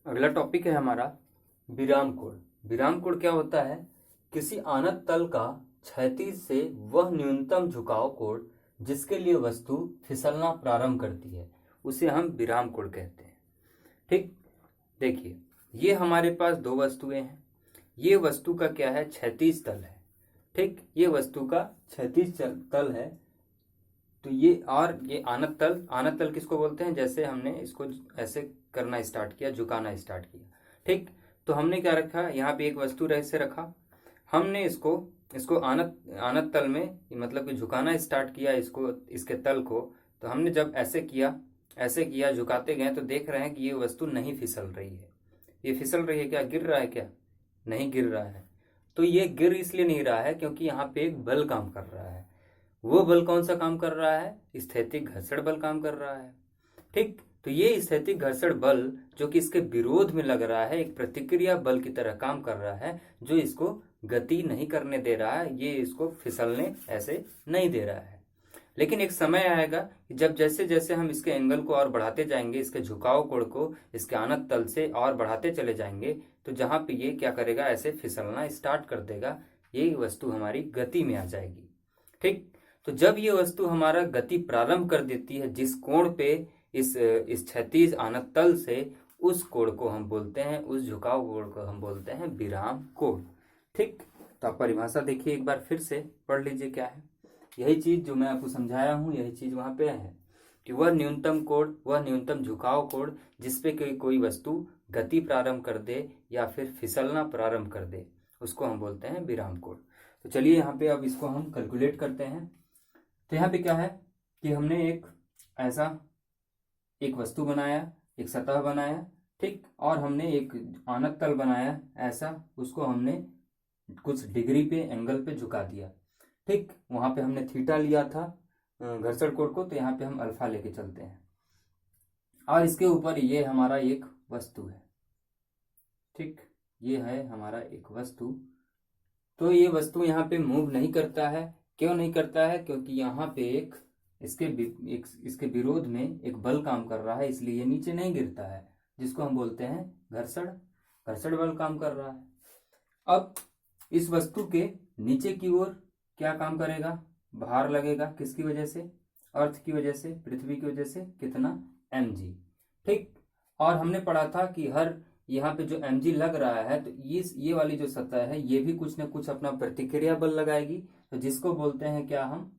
अगला टॉपिक है हमारा विराम कोण। विराम कोण क्या होता है? किसी आनत तल का क्षैतिज से वह न्यूनतम झुकाव कोण जिसके लिए वस्तु फिसलना प्रारंभ करती है उसे हम विराम कोण कहते हैं। ठीक, देखिए ये हमारे पास दो वस्तुएं हैं। ये वस्तु का क्या है? क्षैतिज तल है। ठीक, ये वस्तु का क्षैतिज तल है। तो ये आनत तल किसको बोलते हैं? जैसे हमने इसको ऐसे करना स्टार्ट किया, झुकाना स्टार्ट किया। ठीक, तो हमने क्या रखा? यहाँ पे एक वस्तु ऐसे रखा, हमने इसको इसको आनत तल में मतलब कि झुकाना स्टार्ट किया इसको, इसके तल को। तो हमने जब ऐसे किया झुकाते गए तो देख रहे हैं कि ये वस्तु नहीं फिसल रही है। ये फिसल रही है क्या? गिर रहा है क्या? नहीं गिर रहा है। तो ये गिर इसलिए नहीं रहा है क्योंकि यहाँ पे एक बल काम कर रहा है। वो बल कौन सा काम कर रहा है? स्थैतिक घर्षण बल काम कर रहा है। ठीक, तो ये स्थैतिक घर्षण बल जो कि इसके विरोध में लग रहा है, एक प्रतिक्रिया बल की तरह काम कर रहा है, जो इसको गति नहीं करने दे रहा है, ये इसको फिसलने ऐसे नहीं दे रहा है। लेकिन एक समय आएगा कि जब जैसे जैसे हम इसके एंगल को और बढ़ाते जाएंगे, इसके झुकाव कोण को इसके आनत तल से और बढ़ाते चले जाएंगे, तो जहां पे ये क्या करेगा? ऐसे फिसलना स्टार्ट कर देगा। ये वस्तु हमारी गति में आ जाएगी। ठीक, तो जब ये वस्तु हमारा गति प्रारंभ कर देती है जिस कोण पे इस क्षैतिज आनत तल से, उस कोण को हम बोलते हैं, उस झुकाव कोण को हम बोलते हैं विराम कोण। ठीक, तो आप परिभाषा देखिए एक बार फिर से पढ़ लीजिए क्या है। यही चीज जो मैं आपको समझाया हूं, यही चीज वहां पे है कि वह न्यूनतम कोण, वह न्यूनतम झुकाव कोण जिसपे कोई वस्तु गति प्रारंभ कर दे या फिर फिसलना प्रारंभ कर दे, उसको हम बोलते हैं विराम कोण। तो चलिए यहाँ पे अब इसको हम कैलकुलेट करते हैं। तो यहाँ पे क्या है कि हमने एक वस्तु बनाया, एक सतह बनाया। ठीक, और हमने एक आनत तल बनाया ऐसा, उसको हमने कुछ डिग्री पे एंगल पे झुका दिया। ठीक, वहां पे हमने थीटा लिया था घर्षण कोण को, तो यहाँ पे हम अल्फा लेके चलते हैं। और इसके ऊपर ये हमारा एक वस्तु है। ठीक, ये है हमारा एक वस्तु। तो ये वस्तु यहाँ पे मूव नहीं करता है। क्यों नहीं करता है? क्योंकि यहाँ पे इसके विरोध में एक बल काम कर रहा है, इसलिए ये नीचे नहीं गिरता है, जिसको हम बोलते हैं घर्षण बल काम कर रहा है। अब इस वस्तु के नीचे की ओर क्या काम करेगा? भार लगेगा। किसकी वजह से? अर्थ की वजह से, पृथ्वी की वजह से। कितना? mg। ठीक, और हमने पढ़ा था कि हर यहाँ पे जो mg लग रहा है, तो ये वाली जो सतह है ये भी कुछ न कुछ अपना प्रतिक्रिया बल लगाएगी, तो जिसको बोलते हैं क्या? हम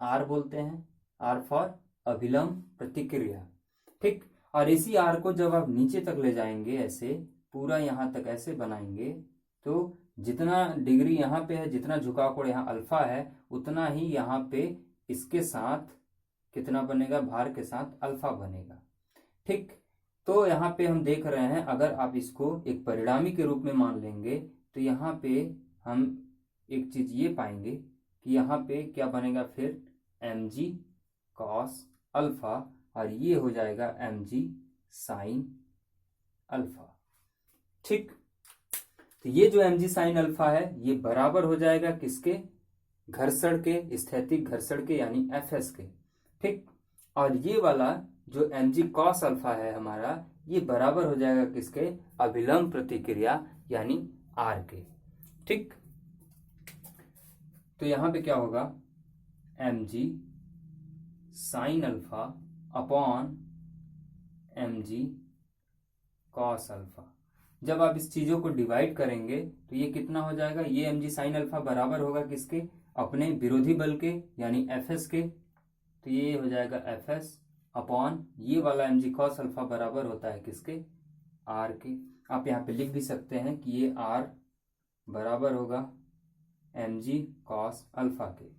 R बोलते हैं। R फॉर अभिलंब प्रतिक्रिया। ठीक, और इसी R को जब आप नीचे तक ले जाएंगे, ऐसे पूरा यहाँ तक ऐसे बनाएंगे, तो जितना डिग्री यहाँ पे है, जितना झुकाव कोण यहाँ अल्फा है, उतना ही यहाँ पे इसके साथ कितना बनेगा? भार के साथ अल्फा बनेगा। ठीक, तो यहाँ पे हम देख रहे हैं, अगर आप इसको एक परिणामी के रूप में मान लेंगे तो यहाँ पे हम एक चीज ये पाएंगे कि यहाँ पे क्या बनेगा? फिर mg cos अल्फा, और ये हो जाएगा mg sin अल्फा। ठीक, तो ये जो mg sin अल्फा है ये बराबर हो जाएगा किसके? घर्षण के, स्थैतिक घर्षण के, यानी Fs के। ठीक, और ये वाला जो mg cos अल्फा है हमारा, ये बराबर हो जाएगा किसके? अभिलंब प्रतिक्रिया यानी R के। ठीक, तो यहां पे क्या होगा? mg sin alpha upon mg cos alpha. जब आप इस चीजों को डिवाइड करेंगे तो ये कितना हो जाएगा? ये mg sin अल्फा बराबर होगा किसके? अपने विरोधी बल के, यानी Fs के। तो ये हो जाएगा Fs अपॉन ये वाला mg cos अल्फा बराबर होता है किसके? R के। आप यहाँ पे लिख भी सकते हैं कि ये R बराबर होगा mg cos अल्फा के।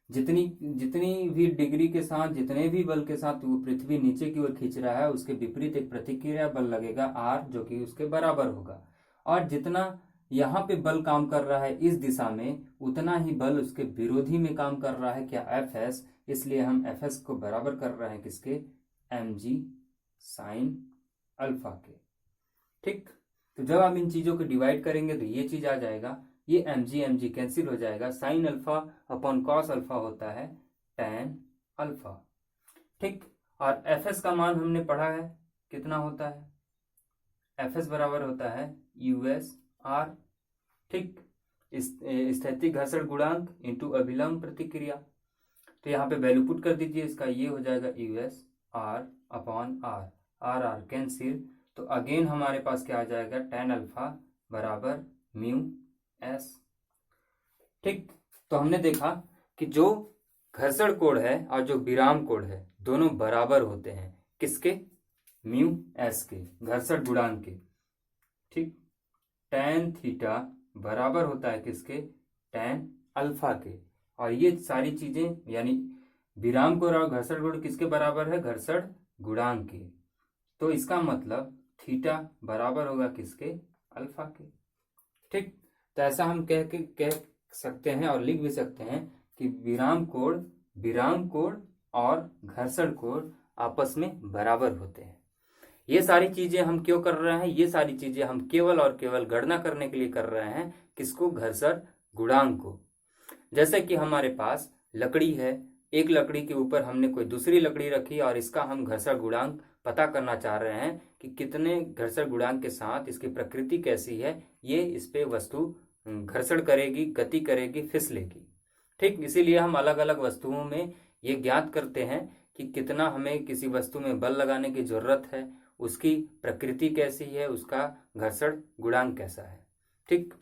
जितनी भी डिग्री के साथ, जितने भी बल के साथ वो पृथ्वी नीचे की ओर खींच रहा है, उसके विपरीत एक प्रतिक्रिया बल लगेगा R, जो कि उसके बराबर होगा। और जितना यहाँ पे बल काम कर रहा है इस दिशा में, उतना ही बल उसके विरोधी में काम कर रहा है क्या? Fs। इसलिए हम Fs को बराबर कर रहे हैं किसके? mg sin अल्फा के। ठीक, तो जब आप इन चीजों को डिवाइड करेंगे तो ये चीज आ जाएगा, ये mg कैंसिल हो जाएगा। Sine alpha upon cos alpha होता है tan अल्फा। ठीक, और Fs का मान हमने पढ़ा है कितना होता है? Fs बराबर होता है US R। ठीक, स्थैतिक घर्षण गुणांक इंटू अभिलंब प्रतिक्रिया। तो यहाँ पे वैल्यू पुट कर दीजिए इसका, ये हो जाएगा US R upon R, R R cancel. तो अगेन हमारे पास क्या आ जाएगा, tan अल्फा बराबर म्यू S। ठीक, तो हमने देखा कि जो घर्षण कोण है और जो विराम कोण है दोनों बराबर होते हैं, किसके, म्यू S के, घर्षण गुणांक के। ठीक, tan थीटा बराबर होता है किसके, tan अल्फा के। और ये सारी चीजें यानी विराम कोण और घर्षण कोण किसके बराबर है, घर्षण गुणांक के। तो इसका मतलब थीटा बराबर होगा किसके, अल्फा के। ठीक, तो ऐसा हम कह सकते हैं और लिख भी सकते हैं कि विराम कोण और घर्षण कोण आपस में बराबर होते हैं। ये सारी चीजें हम क्यों कर रहे हैं, ये सारी चीजें हम केवल और केवल गणना करने के लिए कर रहे हैं, किसको, घर्षण गुणांक को। जैसे कि हमारे पास लकड़ी है, एक लकड़ी के ऊपर हमने कोई दूसरी लकड़ी रखी और इसका हम घर्षण गुणांक पता करना चाह रहे हैं कि कितने घर्षण गुणांक के साथ इसकी प्रकृति कैसी है, ये इस पे वस्तु घर्षण करेगी, गति करेगी, फिसलेगी। ठीक, इसीलिए हम अलग अलग वस्तुओं में ये ज्ञात करते हैं कि कितना हमें किसी वस्तु में बल लगाने की जरूरत है, उसकी प्रकृति कैसी है, उसका घर्षण गुणांक कैसा है। ठीक,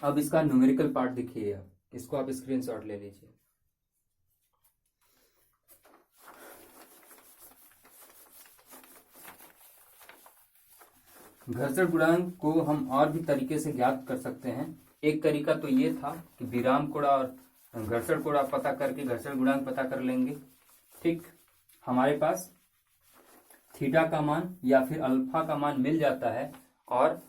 अब इसका न्यूमेरिकल पार्ट देखिए, आप इसको आप स्क्रीनशॉट ले लीजिए। घर्षण गुणांक को हम और भी तरीके से ज्ञात कर सकते हैं। एक तरीका तो ये था कि विराम कोण और घर्षण कोण पता करके घर्षण गुणांक पता कर लेंगे। ठीक, हमारे पास थीटा का मान या फिर अल्फा का मान मिल जाता है और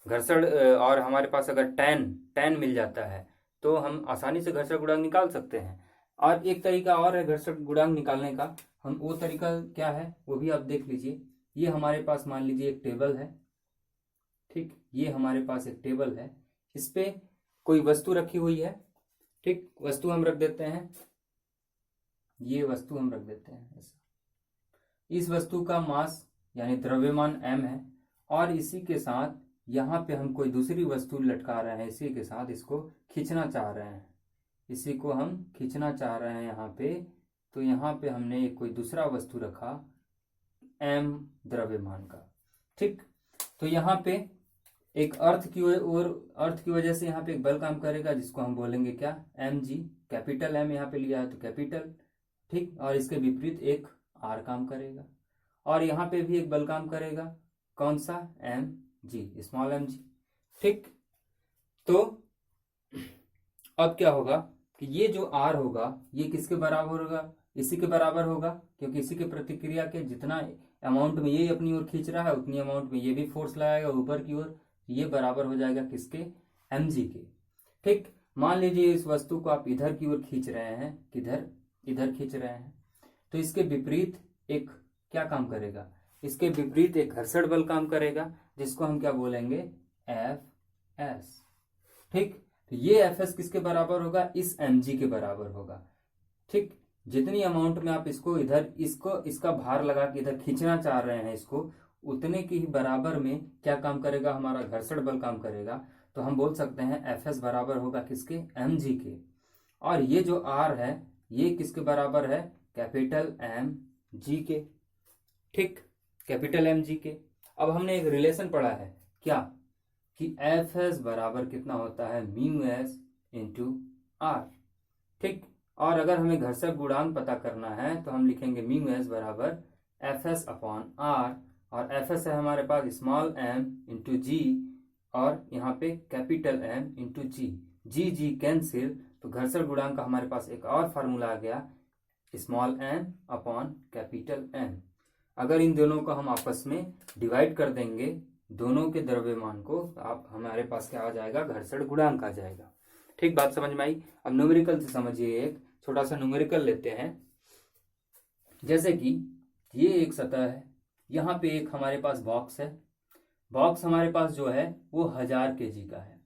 घर्षण और हमारे पास अगर tan मिल जाता है तो हम आसानी से घर्षण गुणांक निकाल सकते हैं। और एक तरीका और है घर्षण गुणांक निकालने का, हम वो तरीका क्या है वो भी आप देख लीजिए। ये हमारे पास मान लीजिए एक टेबल है। ठीक, ये हमारे पास एक टेबल है, इस पे कोई वस्तु रखी हुई है। ठीक, वस्तु हम रख देते हैं, ये वस्तु हम रख देते हैं ऐसा। इस वस्तु का मास यानी द्रव्यमान m है और इसी के साथ यहाँ पे हम कोई दूसरी वस्तु लटका रहे हैं, इसी के साथ इसको खींचना चाह रहे हैं, इसी को हम खींचना चाह रहे हैं यहाँ पे। तो यहाँ पे हमने कोई दूसरा वस्तु रखा m द्रव्यमान का। ठीक, तो यहाँ पे एक अर्थ की वजह से यहाँ पे एक बल काम करेगा जिसको हम बोलेंगे क्या, mg, कैपिटल M यहाँ पे लिया है तो कैपिटल। ठीक, और इसके विपरीत एक R काम करेगा और यहाँ पे भी एक बल काम करेगा, कौन सा, mg, स्मॉल mg। ठीक, तो अब क्या होगा कि ये जो R होगा ये किसके बराबर होगा, इसी के बराबर होगा, क्योंकि इसी के प्रतिक्रिया के जितना अमाउंट में ये अपनी ओर खींच रहा है उतनी अमाउंट में ये भी फोर्स लगाएगा ऊपर की ओर, ये बराबर हो जाएगा किसके, mg के। ठीक, मान लीजिए इस वस्तु को आप इधर की ओर खींच रहे हैं, किधर, इधर खींच रहे हैं, तो इसके विपरीत एक क्या काम करेगा, इसके विपरीत एक घर्षण बल काम करेगा जिसको हम क्या बोलेंगे, Fs। ठीक, तो ये Fs किसके बराबर होगा, इस mg के बराबर होगा। ठीक, जितनी अमाउंट में आप इसको इधर इसका भार लगा के इधर खींचना चाह रहे हैं इसको, उतने की ही बराबर में क्या काम करेगा, हमारा घर्षण बल काम करेगा। तो हम बोल सकते हैं Fs बराबर होगा किसके, mg के। और ये जो R है ये किसके बराबर है, कैपिटल mg के। ठीक, कैपिटल mg के। अब हमने एक रिलेशन पढ़ा है क्या, कि Fs बराबर कितना होता है, म्यू s इंटू R। ठीक, और अगर हमें घर्षण गुणांक पता करना है तो हम लिखेंगे म्यू s बराबर Fs अपॉन R, और Fs है हमारे पास स्मॉल m इंटू जी और यहाँ पे कैपिटल M इंटू जी कैंसिल। तो घर्षण गुणांक का हमारे पास एक और फार्मूला आ गया, small m upon capital M। अगर इन दोनों को हम आपस में डिवाइड कर देंगे दोनों के द्रव्यमान को, तो आप हमारे पास क्या आ जाएगा, घर्षण गुणांक आ जाएगा। ठीक, बात समझ में आई। अब न्यूमेरिकल से समझिए, एक छोटा सा न्यूमेरिकल लेते हैं। जैसे कि ये एक सतह है, यहाँ पे एक हमारे पास बॉक्स है, बॉक्स हमारे पास जो है वो 1000 kg का है।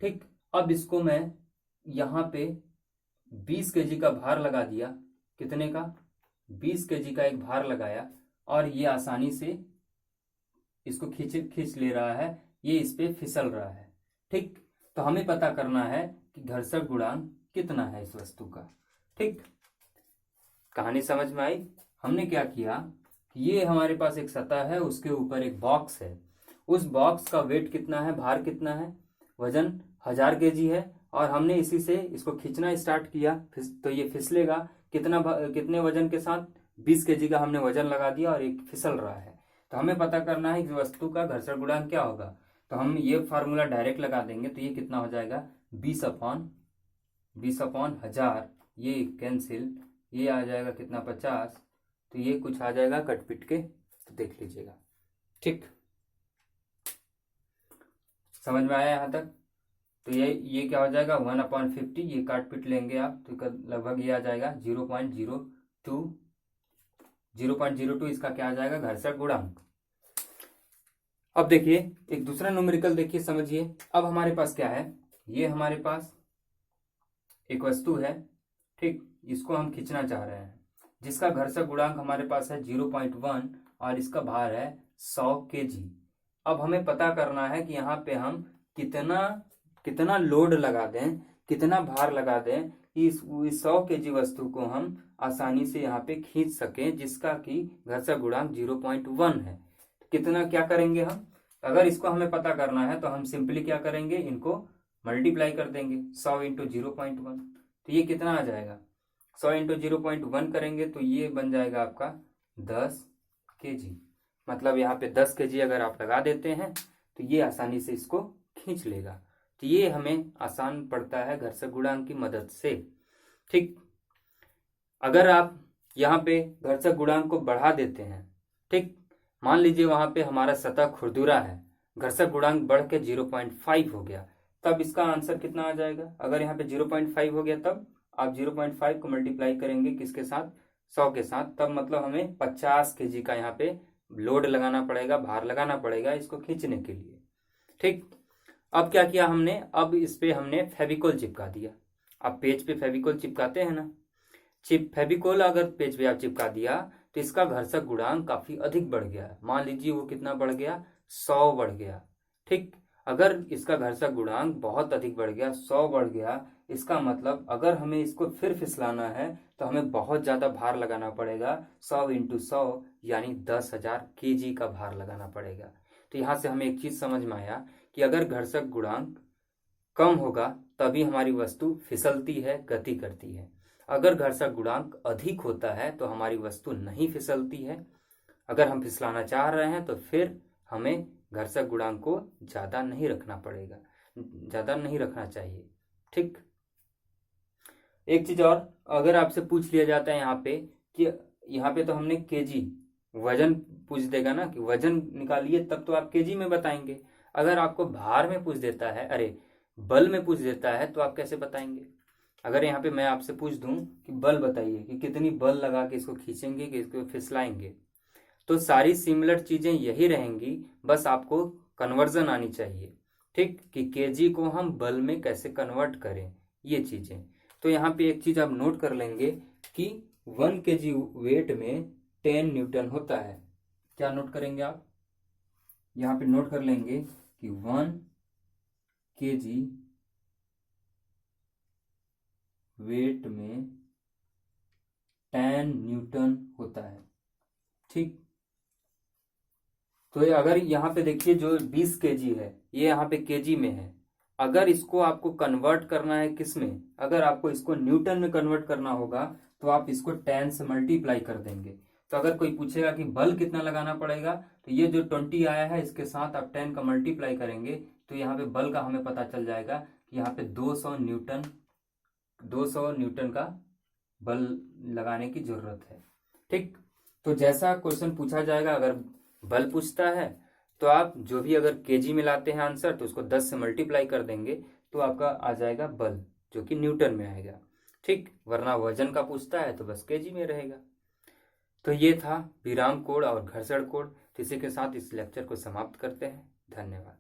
ठीक, अब इसको मैं यहाँ पे 20 kg का भार लगा दिया, कितने का, 20 kg का एक भार लगाया, और ये आसानी से इसको खींच ले रहा है, ये इस पे फिसल रहा है। ठीक, तो हमें पता करना है कि घर्षण गुणांक कितना है इस वस्तु का। ठीक, कहानी समझ में आई। हमने क्या किया कि ये हमारे पास एक सतह है, उसके ऊपर एक बॉक्स है, उस बॉक्स का वेट कितना है, भार कितना है, वजन 1000 kg है, और हमने इसी से इसको खींचना स्टार्ट किया। तो ये फिसलेगा कितने वजन के साथ, 20 kg का हमने वजन लगा दिया और एक फिसल रहा है। तो हमें पता करना है कि वस्तु का घर्षण गुणांक क्या होगा। तो हम ये फार्मूला डायरेक्ट लगा देंगे, तो ये कितना हो जाएगा 20/1000, ये कैंसिल, ये आ जाएगा कितना 50, तो ये कुछ आ जाएगा कट पिट के, तो देख लीजिएगा। ठीक, समझ में आया यहाँ तक। तो ये क्या हो जाएगा 1/50, ये काट पिट लेंगे आप तो लगभग ये आ जाएगा 0.02 इसका क्या आ जाएगा घर्षण गुणांक। अब देखिए एक दूसरा न्यूमेरिकल देखिए, समझिए। अब हमारे पास क्या है, ये हमारे पास एक वस्तु है, ठीक, इसको हम खींचना चाह रहे हैं, जिसका घर्षण गुणांक हमारे पास है 0.1 और इसका भार है 100 kg। अब हमें पता करना है कि यहाँ पे हम कितना लोड लगा दें, कितना भार लगा दें कि इस 100 kg वस्तु को हम आसानी से यहाँ पे खींच सकें, जिसका कि घर्षण गुणांक 0.1 है। कितना क्या करेंगे हम, अगर इसको हमें पता करना है तो हम सिंपली क्या करेंगे, इनको मल्टीप्लाई कर देंगे 100 × 0.1, तो ये कितना आ जाएगा 100 × 0.1 करेंगे तो ये बन जाएगा आपका 10 kg। मतलब यहाँ पे 10 kg अगर आप लगा देते हैं तो ये आसानी से इसको खींच लेगा। तो ये हमें आसान पड़ता है घर्षण गुणांक की मदद से। ठीक, अगर आप यहाँ पे घर्षण गुणांक को बढ़ा देते हैं, ठीक, मान लीजिए वहां पे हमारा सतह खुरदुरा है, घर्षण गुणांक बढ़ के 0.5 हो गया, तब इसका आंसर कितना आ जाएगा। अगर यहाँ पे 0.5 हो गया तब आप 0.5 को मल्टीप्लाई करेंगे किसके साथ, 100 के साथ, तब मतलब हमें 50 kg का यहाँ पे लोड लगाना पड़ेगा, भार लगाना पड़ेगा इसको खींचने के लिए। ठीक, अब क्या किया हमने, अब इस पे हमने फेविकोल चिपका दिया। अब पेज पे फेविकोल चिपकाते हैं ना, फेविकोल अगर पेज पे आप चिपका दिया तो इसका घर्षण गुणांक काफी अधिक बढ़ गया। मान लीजिए वो कितना बढ़ गया 100 बढ़ गया। ठीक, अगर इसका घर्षण गुणांक बहुत अधिक बढ़ गया 100 बढ़ गया, इसका मतलब अगर हमें इसको फिर फिसलाना है तो हमें बहुत ज्यादा भार लगाना पड़ेगा, 100 × 100 यानी 10,000 kg का भार लगाना पड़ेगा। तो यहाँ से हमें एक चीज समझ में आया कि अगर घर्षण गुणांक कम होगा तभी हमारी वस्तु फिसलती है, गति करती है। अगर घर्षण गुणांक अधिक होता है तो हमारी वस्तु नहीं फिसलती है। अगर हम फिसलाना चाह रहे हैं तो फिर हमें घर्षण गुणांक को ज्यादा नहीं रखना पड़ेगा, ज्यादा नहीं रखना चाहिए। ठीक, एक चीज और, अगर आपसे पूछ लिया जाता है यहाँ पे कि यहाँ पे तो हमने केजी वजन पूछ देगा ना कि वजन निकालिए, तब तो आप केजी में बताएंगे। अगर आपको भार में पूछ देता है, अरे बल में पूछ देता है, तो आप कैसे बताएंगे। अगर यहाँ पे मैं आपसे पूछ दूं कि बल बताइए कि कितनी बल लगा के इसको खींचेंगे कि इसको फिसलाएंगे, तो सारी सिमिलर चीजें यही रहेंगी, बस आपको कन्वर्जन आनी चाहिए। ठीक, कि केजी को हम बल में कैसे कन्वर्ट करें, ये चीजें। तो यहाँ पे एक चीज आप नोट कर लेंगे कि 1 kg वेट में 10 न्यूटन होता है। क्या नोट करेंगे आप, यहाँ पे नोट कर लेंगे कि 1 kg वेट में 10 न्यूटन होता है। ठीक, तो अगर यहाँ पे देखिए जो 20 kg है ये यहाँ पे केजी में है, अगर इसको आपको कन्वर्ट करना है किस में, अगर आपको इसको न्यूटन में कन्वर्ट करना होगा तो आप इसको 10 से मल्टीप्लाई कर देंगे। तो अगर कोई पूछेगा कि बल कितना लगाना पड़ेगा, तो ये जो 20 आया है इसके साथ आप 10 का मल्टीप्लाई करेंगे तो यहाँ पे बल का हमें पता चल जाएगा कि यहाँ पे 200 न्यूटन का बल लगाने की जरूरत है। ठीक, तो जैसा क्वेश्चन पूछा जाएगा, अगर बल पूछता है तो आप जो भी अगर केजी में लाते हैं आंसर तो उसको 10 से मल्टीप्लाई कर देंगे तो आपका आ जाएगा बल, जो कि न्यूटन में आएगा। ठीक, वरना वजन का पूछता है तो बस केजी में रहेगा। तो ये था विराम कोड और घर्षण कोड। इसी के साथ इस लेक्चर को समाप्त करते हैं। धन्यवाद।